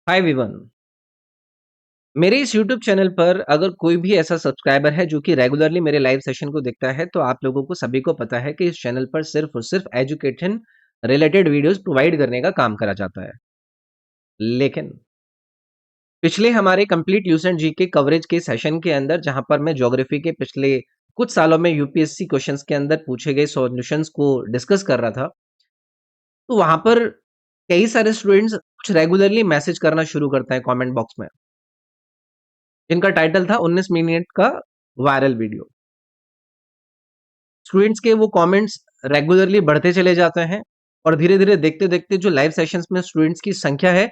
हाय Vivian. मेरे इस YouTube channel पर अगर कोई भी ऐसा सब्सक्राइबर है जो कि रेगुलरली मेरे लाइव सेशन को देखता है तो आप लोगों को सभी को पता है कि इस चैनल पर सिर्फ और सिर्फ एजुकेशन रिलेटेड वीडियोस प्रोवाइड करने का काम करा जाता है। लेकिन पिछले हमारे कंप्लीट यूज एंड जी के कवरेज के सेशन के अंदर जहां पर मैं ज्योग्राफी के पिछले कुछ सालों में यूपीएससी क्वेश्चंस के अंदर पूछे गए सॉल्यूशंस को डिस्कस कर रहा था, तो वहां पर कई सारे स्टूडेंट्स कुछ रेगुलरली मैसेज करना शुरू करते हैं कमेंट बॉक्स में, जिनका टाइटल था 19 मिनट का वायरल वीडियो। स्टूडेंट्स के वो कमेंट्स रेगुलरली बढ़ते चले जाते हैं और धीरे-धीरे देखते-देखते जो लाइव सेशंस में स्टूडेंट्स की संख्या है,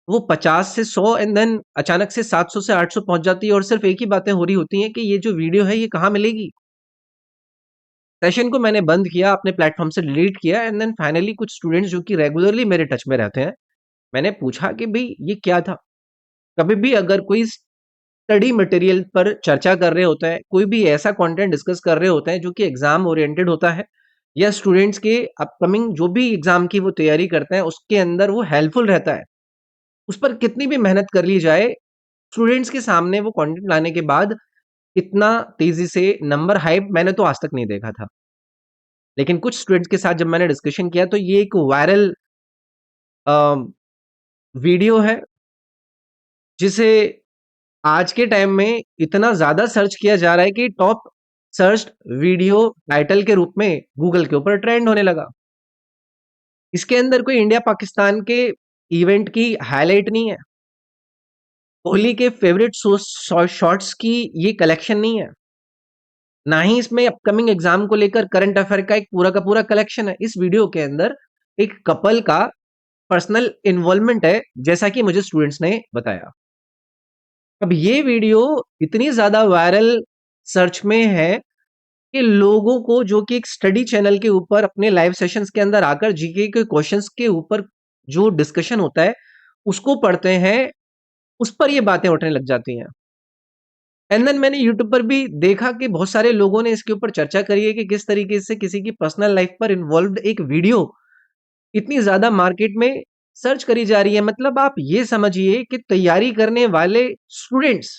वो 50 से 100 एंड देन अचानक से 700 से 800 पहुंच जाती है और सिर्फ एक ही बातें हो रही होती हैं कि ये जो वीडियो है ये कहाँ मिलेगी? सेशन को मैंने बंद किया, अपने प्लेटफॉर्म से डिलीट किया एंड देन फाइनली कुछ स्टूडेंट्स जो कि रेगुलरली मेरे टच में रहते हैं, मैंने पूछा कि भई ये क्या था? कभी भी अगर कोई स्टडी मटेरियल पर चर्चा कर रहे होते हैं, कोई भी ऐसा कंटेंट डिस्कस कर रहे होते हैं जो कि एग्जाम ओरिएंटेड होता है या स्टूडेंट्स के अपकमिंग जो भी एग्जाम की वो तैयारी करते हैं उसके अंदर वो हेल्पफुल रहता है। उस पर कितनी भी मेहनत कर ली जाए, स्टूडेंट्स के सामने वो कंटेंट लाने के बाद इतना तेजी से नंबर हाइप मैंने तो आज तक नहीं देखा था। लेकिन कुछ स्टूडेंट्स के साथ जब मैंने डिस्कशन किया तो ये एक वायरल वीडियो है जिसे आज के टाइम में इतना ज़्यादा सर्च किया जा रहा है कि टॉप सर्च्ड वीडियो टाइटल के रूप में गूगल के ऊपर ट्रेंड होने लगा। इसके अंदर कोई इंडिया पाकिस्तान के इवेंट की हाइलाइट नहीं है। कोहली के फेवरेट शॉट्स की ये कलेक्शन नहीं है। ना ही इसमें अपकमिंग एग्जाम को लेकर करंट अफेयर का एक पूरा का पूरा कलेक्शन है। इस वीडियो के अंदर एक कपल का पर्सनल इन्वॉल्वमेंट है, जैसा कि मुझे स्टूडेंट्स ने बताया। अब ये वीडियो इतनी ज़्यादा वायरल सर्च में है कि लोगों को जो कि एक स्टडी चैनल के ऊपर अपने लाइव सेशंस के अंदर आकर जीके के क्वेश्चंस के ऊपर जो डिस्कशन होता है उसको पढ़ते हैं, उस पर ये बातें उठने लग जाती हैं। एंड देन मैंने यूट्यूब पर भी देखा कि बहुत सारे लोगों ने इसके ऊपर चर्चा करी है कि किस तरीके से किसी की पर्सनल लाइफ पर इन्वॉल्व्ड एक वीडियो इतनी ज्यादा मार्केट में सर्च करी जा रही है। मतलब आप ये समझिए कि तैयारी करने वाले स्टूडेंट्स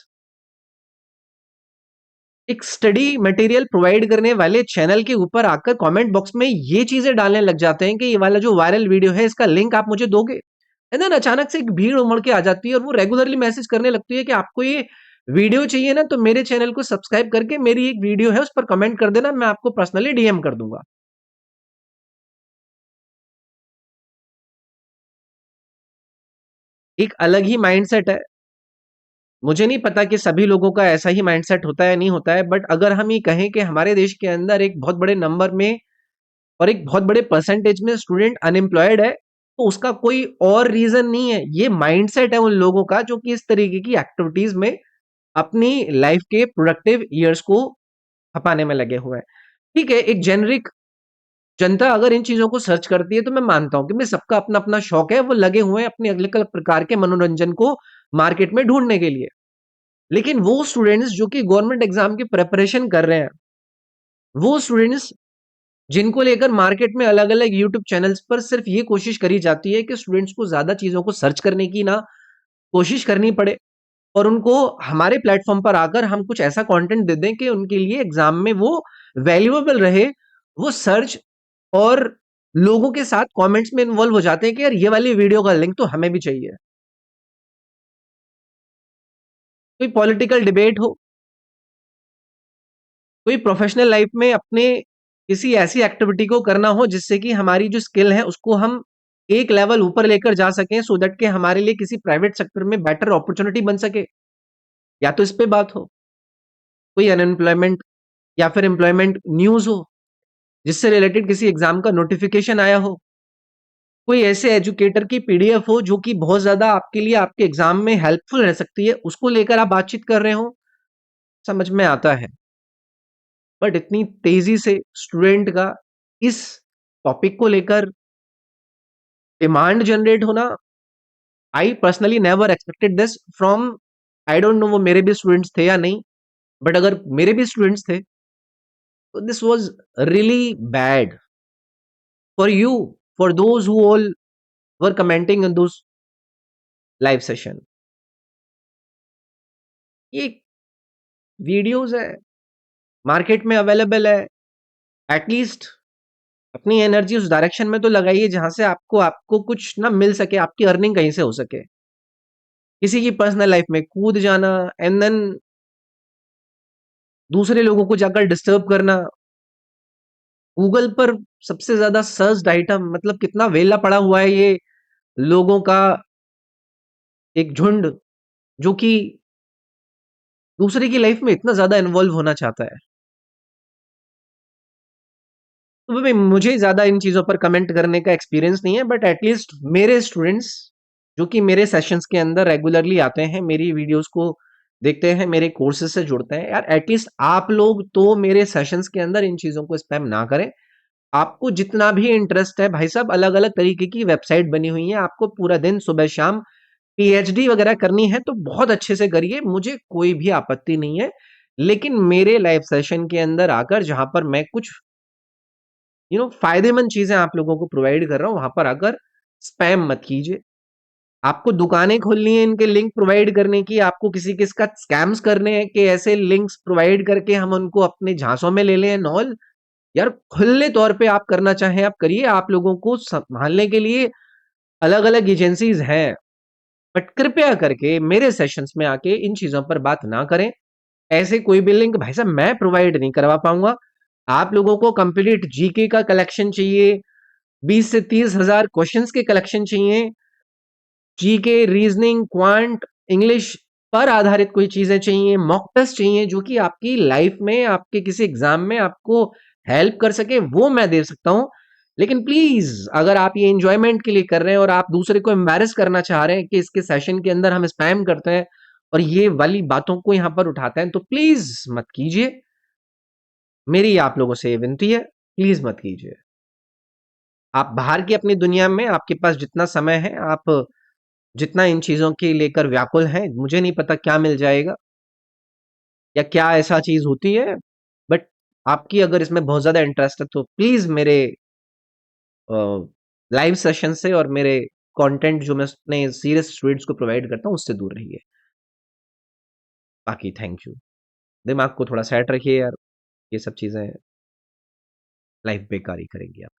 एक स्टडी मटेरियल प्रोवाइड करने वाले चैनल के ऊपर आकर कमेंट बॉक्स में ये चीजें डालने लग जाते हैं कि ये वाला जो वायरल वीडियो है इसका लिंक आप मुझे दोगे। एंड देन अचानक से एक भीड़ उमड़ के आ जाती है और वो रेगुलरली मैसेज करने लगती है कि आपको ये वीडियो चाहिए ना तो मेरे चैनल को सब्सक्राइब करके मेरी एक वीडियो है उस पर कमेंट कर देना, मैं आपको पर्सनली डीएम कर दूंगा। एक अलग ही माइंडसेट है। मुझे नहीं पता कि सभी लोगों का ऐसा ही माइंडसेट होता है या नहीं होता है, बट अगर हम ये कहें कि हमारे देश के अंदर एक बहुत बड़े नंबर में और एक बहुत बड़े परसेंटेज में स्टूडेंट अनएम्प्लॉयड है, तो उसका कोई और रीजन नहीं है। ये माइंडसेट है उन लोगों का जो कि इस तरीके की एक्टिविटीज में अपनी लाइफ के प्रोडक्टिव ईयर्स को खपाने में लगे हुए हैं। ठीक है, एक जेनरिक जनता अगर इन चीजों को सर्च करती है तो मैं मानता हूं कि मैं सबका अपना अपना शौक है, वो लगे हुए हैं अपने अलग अलग प्रकार के मनोरंजन को मार्केट में ढूंढने के लिए। लेकिन वो स्टूडेंट्स जो कि गवर्नमेंट एग्जाम की प्रिपरेशन कर रहे हैं, वो स्टूडेंट्स जिनको लेकर मार्केट में अलग-अलग यूट्यूब चैनल्स पर सिर्फ ये कोशिश करी जाती है कि स्टूडेंट्स को ज़्यादा चीज़ों को सर्च करने की ना कोशिश करनी पड़े और उनको हमारे प्लेटफ़ॉर्म पर आकर हम कुछ ऐसा कंटेंट दे दें कि उनके लिए एग्ज़ाम में वो वैल्यूएबल रहे। वो सर्च और लोगों के साथ कमेंट्स में इन्वॉल्व हो जाते हैं कि यार ये वाली वीडियो का लिंक तो हमें भी चाहिए। कोई पॉलिटिकल डिबेट हो, कोई प्रोफेशनल लाइफ में अपने किसी ऐसी एक्टिविटी को करना हो जिससे कि हमारी जो स्किल है उसको हम एक लेवल ऊपर लेकर जा सकें सो दैट कि हमारे लिए किसी प्राइवेट सेक्टर में बेटर अपॉर्चुनिटी बन सके, या तो इस पे बात हो, कोई अनएम्प्लॉयमेंट या फिर एम्प्लॉयमेंट न्यूज हो जिससे रिलेटेड किसी एग्जाम का नोटिफिकेशन आया हो, कोई ऐसे एजुकेटर की पीडीएफ हो जो कि बहुत ज्यादा आपके लिए आपके एग्जाम में हेल्पफुल रह सकती है, उसको लेकर आप बातचीत कर रहे हो, समझ में आता है। बट इतनी तेजी से स्टूडेंट का इस टॉपिक को लेकर डिमांड जनरेट होना, I personally never expected this from, I don't know वो मेरे भी स्टूडेंट्स थे या नहीं, बट अगर मेरे भी स्टूडेंट्स थे तो this was really bad for you, for those who all were commenting in those live session. ये वीडियोज़ है, मार्केट में अवेलेबल है, एटलीस्ट अपनी एनर्जी उस डायरेक्शन में तो लगाइए जहाँ से आपको आपको कुछ ना मिल सके, आपकी अर्निंग कहीं से हो सके। किसी की पर्सनल लाइफ में कूद जाना एंड देन दूसरे लोगों को जाकर डिस्टर्ब करना। गूगल पर सबसे ज़्यादा सर्च्ड आइटम मतलब कितना वेला पड़ा हुआ है ये लोगों का एक झुंड जो कि दूसरे की लाइफ में इतना ज़्यादा इन्वॉल्व होना चाहता है। तो भाई मुझे ज़्यादा इन चीज़ों पर कमेंट करने का एक्सपीरियंस नहीं है बट एटलीस्ट मेरे स्टूडेंट्स जो कि मेरे सेशंस के अंदर रेगुलरली आते हैं, मेरी वीडियोस को देखते हैं, मेरे कोर्सेज से जुड़ते हैं, यार एटलीस्ट आप लोग तो मेरे सेशंस के अंदर इन चीज़ों को स्पैम ना करें। आपको जितना भी इंटरेस्ट है भाई साहब, अलग-अलग तरीके की वेबसाइट बनी हुई है, आपको पूरा दिन सुबह-शाम पीएचडी वगैरह करनी है तो बहुत अच्छे से करिए, मुझे कोई भी आपत्ति नहीं है। लेकिन मेरे लाइव सेशन के अंदर आकर जहाँ पर मैं कुछ फ़ायदेमंद चीज़ें आप लोगों को प्रोवाइड कर रहा हूँ, वहाँ पर आकर स्पैम मत कीजिए। आपको दुकानें खोलनी है इनके लिंक प्रोवाइड करने की, आपको किसी के साथ स्कैम्स करने हैं कि ऐसे लिंक्स प्रोवाइड करके हम उनको अपने झांसों में ले लें एंड ऑल। यार खुले तौर पे आप करना चाहें आप करिए, आप लोगों को संभालने के लिए अलग-अलग एजेंसीज़ हैं। बट कृपया करके मेरे सेशंस में आके इन चीज़ों पर बात ना करें। ऐसे कोई भी लिंक भाई साहब मैं प्रोवाइड नहीं करवा पाऊँगा। आप लोगों को कंप्लीट जीके का कलेक्शन चाहिए, 20 से 30 हज़ार क्वेश्चंस के कलेक्शन चाहिए, जीके, रीजनिंग, क्वांट, इंग्लिश पर आधारित कोई चीज़ें चाहिए, मॉक टेस्ट चाहिए जो कि आपकी लाइफ में, आपके किसी एग्ज़ाम में आपको हेल्प कर सके, वो मैं दे सकता हूँ। लेकिन प्लीज़ अगर आप ये एन्जॉयमेंट के लिए कर रहे हैं और आप दूसरे को एम्बैरेस करना चाह रहे हैं कि इसके सेशन के अंदर हम स्पैम करते हैं और ये वाली बातों को यहाँ पर उठाते हैं, तो प्लीज़ मत कीजिए। मेरी आप लोगों से ये विनती है, प्लीज़ मत कीजिए। आप बाहर की अपनी दुनिया में आपके पास जितना समय है, आप जितना इन चीज़ों के लेकर व्याकुल हैं, मुझे नहीं पता क्या मिल जाएगा या क्या ऐसा चीज़ होती है, बट आपकी अगर इसमें बहुत ज़्यादा इंटरेस्ट है, तो प्लीज़ मेरे अ, लाइव सेशन से और मेरे कंटेंट जो मैं अपने सीरियस स्टूडेंट्स को प्रोवाइड करता हूँ, उससे दूर रहिए। बाकी थैंक यू। दिमाग को थोड़ा सेट रखिए यार, ये सब चीज़ें लाइफ बेकार ही करेंगी आप।